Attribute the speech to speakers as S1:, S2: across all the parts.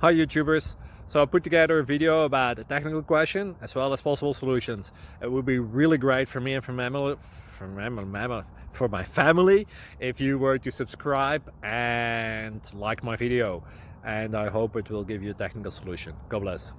S1: Hi YouTubers! So I put together a video about a technical question as well as possible solutions. It would be really great for me and for my family if you were to subscribe and like my video, and I hope it will give you a technical solution. God bless.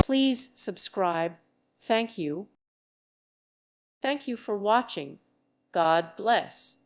S2: Please subscribe. Thank you. Thank you for watching. God bless.